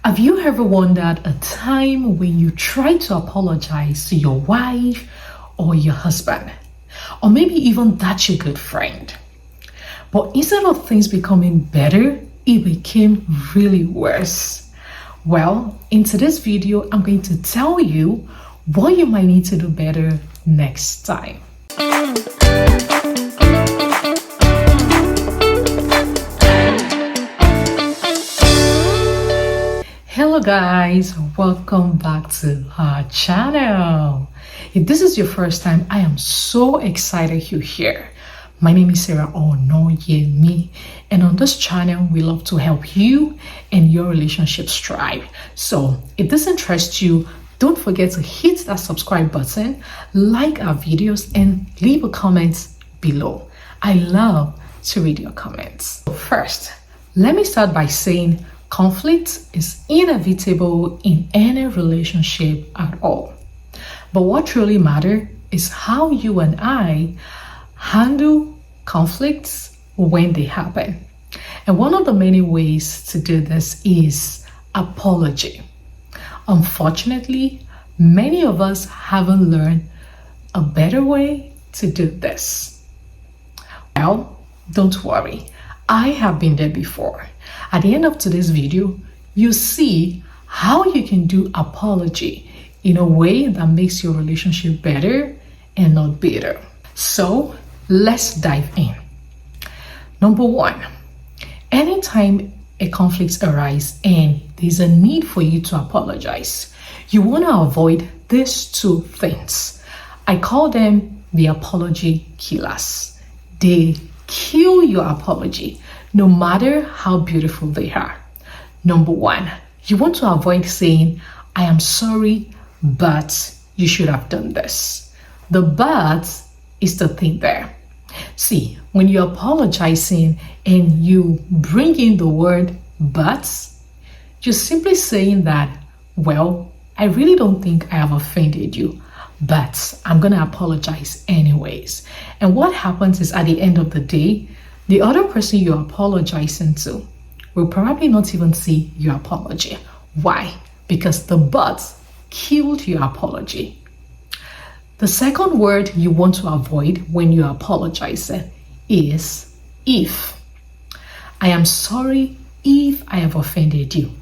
Have you ever wondered a time when you tried to apologize to your wife or your husband, or maybe even that your good friend? But instead of things becoming better, it became really worse. Well, in today's video, I'm going to tell you what you might need to do better next time. Hello guys, welcome back to our channel. If this is your first time, I am so excited you're here. My name is Sarah Onoyemi, and on this channel we love to help you and your relationships thrive. So if this interests you, don't forget to hit that subscribe button, like our videos, and leave a comment below. I love to read your comments. First, let me start by saying conflict is inevitable in any relationship at all. But what truly matters is how you and I handle conflicts when they happen. And one of the many ways to do this is apology. Unfortunately, many of us haven't learned a better way to do this. Well, don't worry. I have been there before. At the end of today's video, you see how you can do apology in a way that makes your relationship better and not bitter. So let's dive in. Number one, anytime a conflict arises and there's a need for you to apologize, you want to avoid these two things. I call them the apology killers. They kill your apology, no matter how beautiful they are. Number one, you want to avoid saying, I am sorry, but you should have done this. The but is the thing there. See, when you're apologizing and you bring in the word but, you're simply saying that, well, I really don't think I have offended you, but I'm going to apologize anyways. And what happens is at the end of the day, the other person you're apologizing to will probably not even see your apology. Why? Because the but killed your apology. The second word you want to avoid when you're apologizing is if. I am sorry if I have offended you.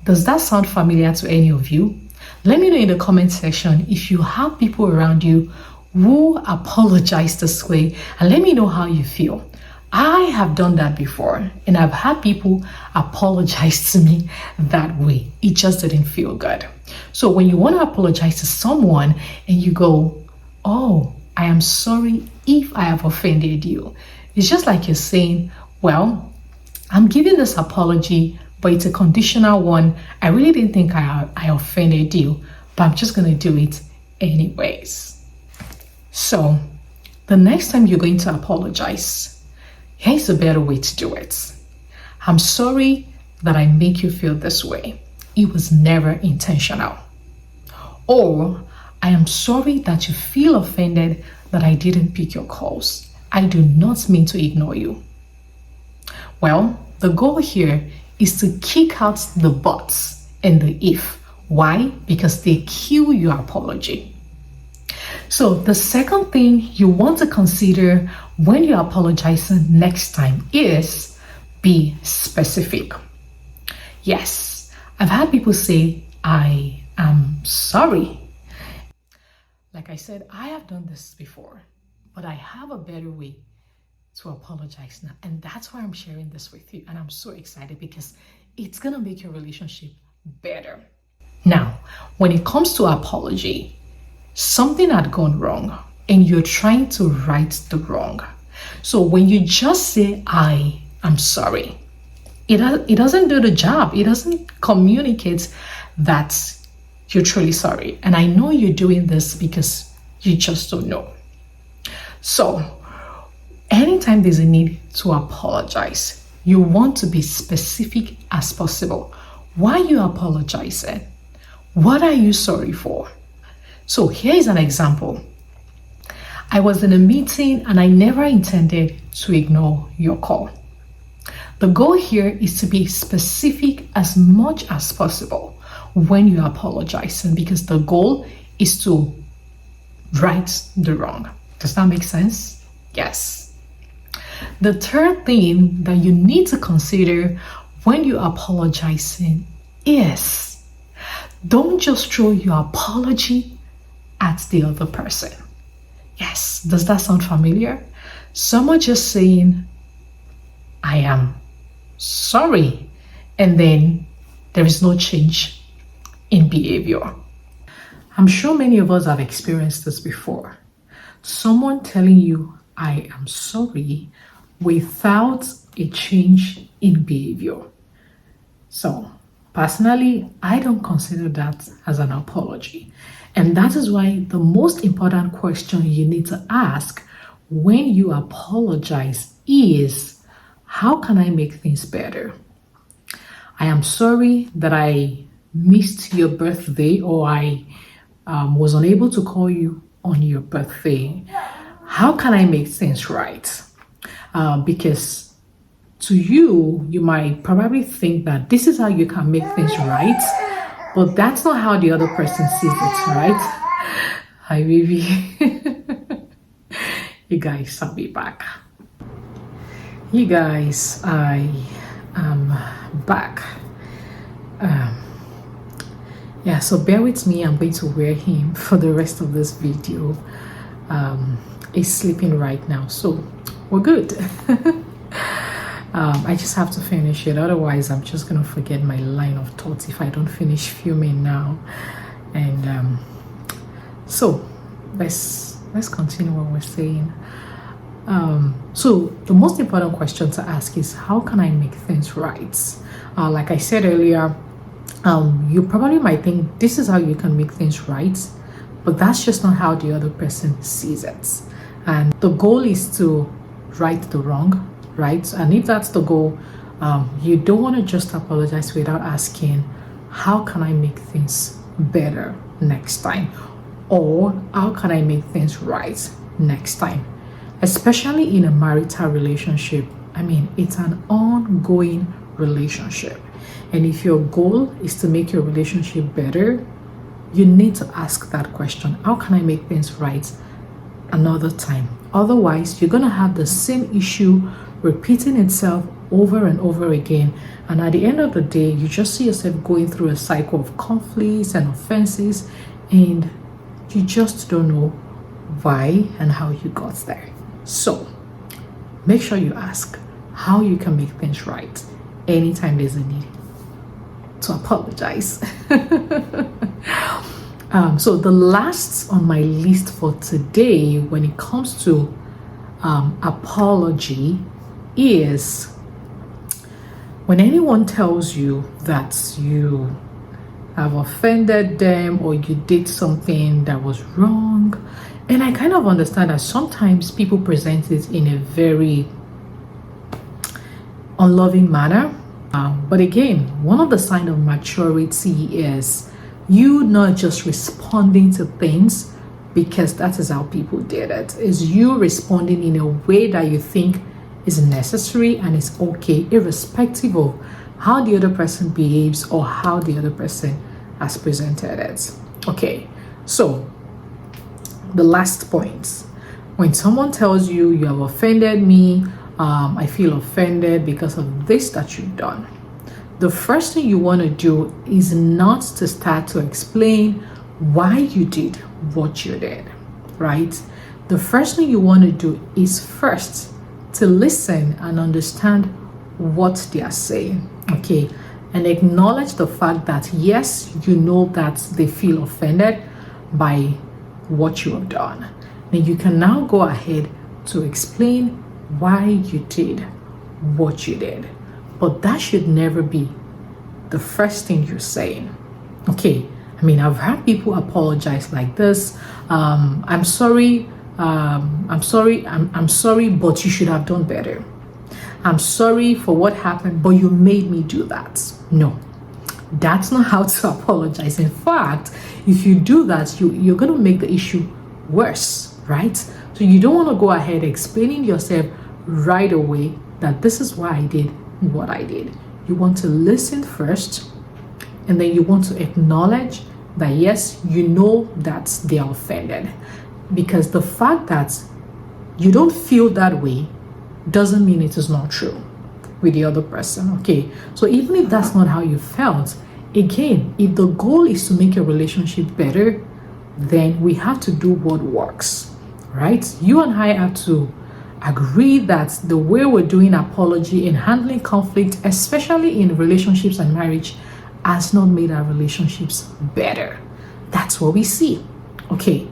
Does that sound familiar to any of you? Let me know in the comment section if you have people around you who apologize this way, and let me know how you feel. I have done that before, and I've had people apologize to me that way. It just didn't feel good. So when you want to apologize to someone and you go, oh, I am sorry if I have offended you, it's just like you're saying, well, I'm giving this apology, but it's a conditional one. I really didn't think I offended you, but I'm just going to do it anyways. So the next time you're going to apologize, here's a better way to do it. I'm sorry that I make you feel this way. It was never intentional. Or, I am sorry that you feel offended that I didn't pick your calls. I do not mean to ignore you. Well, the goal here is to kick out the buts and the if. Why? Because they kill your apology. So the second thing you want to consider when you're apologizing next time is be specific. Yes, I've had people say, I am sorry. Like I said, I have done this before, but I have a better way to apologize now. And that's why I'm sharing this with you. And I'm so excited because it's going to make your relationship better. Now, when it comes to apology, something had gone wrong and you're trying to right the wrong. So when you just say, I am sorry, it doesn't do the job. It doesn't communicate that you're truly sorry. And I know you're doing this because you just don't know. So anytime there's a need to apologize, you want to be specific as possible. Why are you apologizing? What are you sorry for? So here's an example. I was in a meeting and I never intended to ignore your call. The goal here is to be specific as much as possible when you're apologizing, because the goal is to right the wrong. Does that make sense? Yes. The third thing that you need to consider when you're apologizing is don't just throw your apology at the other person. Yes, does that sound familiar? Someone just saying, I am sorry, and then there is no change in behavior. I'm sure many of us have experienced this before. Someone telling you, I am sorry, without a change in behavior. So, personally, I don't consider that as an apology. And that is why the most important question you need to ask when you apologize is, how can I make things better? I am sorry that I missed your birthday, or I was unable to call you on your birthday. How can I make things right? Because to you, you might probably think that this is how you can make things right, but that's not how the other person sees it, right? Hi, baby. You guys, I'll be back. You guys, I am back. Yeah, so bear with me. I'm going to wear him for the rest of this video. He's sleeping right now, so we're good. I just have to finish it, otherwise I'm just gonna forget my line of thoughts if I don't finish filming now. And so let's continue what we're saying. So the most important question to ask is, how can I make things right? Like I said earlier, you probably might think this is how you can make things right, but that's just not how the other person sees it. And the goal is to right the wrong, right? And if that's the goal, you don't want to just apologize without asking, how can I make things better next time? Or how can I make things right next time? Especially in a marital relationship. I mean, it's an ongoing relationship. And if your goal is to make your relationship better, you need to ask that question. How can I make things right another time? Otherwise, you're going to have the same issue repeating itself over and over again. And at the end of the day, you just see yourself going through a cycle of conflicts and offenses, and you just don't know why and how you got there. So make sure you ask how you can make things right anytime there's a need to apologize. So the last on my list for today when it comes to apology is when anyone tells you that you have offended them or you did something that was wrong. And I kind of understand that sometimes people present it in a very unloving manner. But again, one of the signs of maturity is you not just responding to things because that is how people did it. Is you responding in a way that you think is necessary and is okay, irrespective of how the other person behaves or how the other person has presented it. Okay, so the last point. When someone tells you, you have offended me, I feel offended because of this that you've done. The first thing you want to do is not to start to explain why you did what you did, right? The first thing you want to do is first to listen and understand what they are saying, okay? And acknowledge the fact that yes, you know that they feel offended by what you have done. Then you can now go ahead to explain why you did what you did. But that should never be the first thing you're saying. Okay, I mean, I've heard people apologize like this. I'm sorry, but you should have done better. I'm sorry for what happened, but you made me do that. No, that's not how to apologize. In fact, if you do that, you're going to make the issue worse, right? So you don't want to go ahead explaining yourself right away that this is why I did what I did. You want to listen first, and then you want to acknowledge that yes, you know that they are offended. Because the fact that you don't feel that way doesn't mean it is not true with the other person. Okay, so even if that's not how you felt, again, if the goal is to make your relationship better, then we have to do what works, right? You and I have to agree that the way we're doing apology and handling conflict, especially in relationships and marriage, has not made our relationships better. That's what we see. Okay,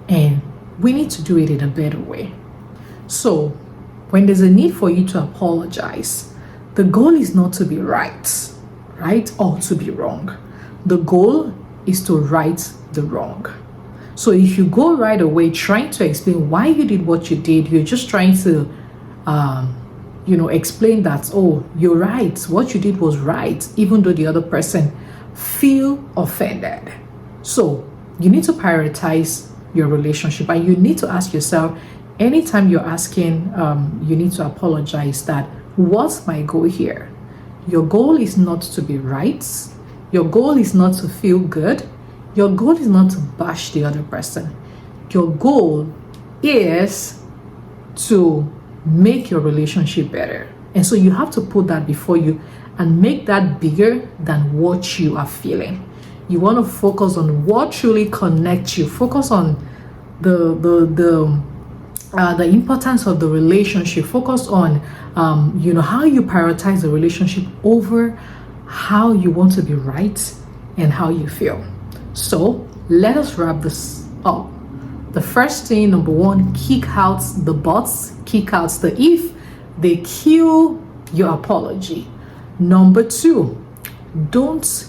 and we need to do it in a better way. So when there's a need for you to apologize, the goal is not to be right, or to be wrong. The goal is to right the wrong. So if you go right away trying to explain why you did what you did, you're just trying to explain that, oh, you're right, what you did was right, even though the other person feel offended. So you need to prioritize your relationship, and you need to ask yourself, anytime you're asking, you need to apologize, that what's my goal here? Your goal is not to be right. Your goal is not to feel good. Your goal is not to bash the other person. Your goal is to make your relationship better. And so you have to put that before you and make that bigger than what you are feeling. You want to focus on what truly connects you. Focus on the importance of the relationship. Focus on how you prioritize the relationship over how you want to be right and how you feel. So let us wrap this up. The first thing, number one, kick out the buts, kick out the if. They kill your apology. Number two, don't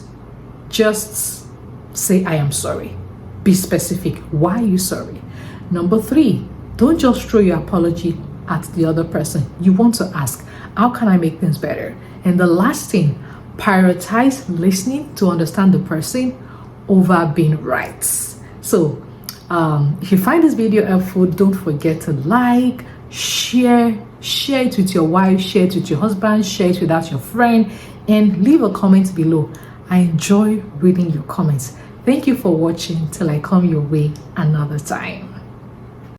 just say I am sorry. Be specific. Why are you sorry? Number three, don't just throw your apology at the other person. You want to ask, how can I make things better? And the last thing, prioritize listening to understand the person over being right. So if you find this video helpful, don't forget to like, share it with your wife, share it with your husband, share it with your friend, and leave a comment below. I enjoy reading your comments. Thank you for watching till I come your way another time.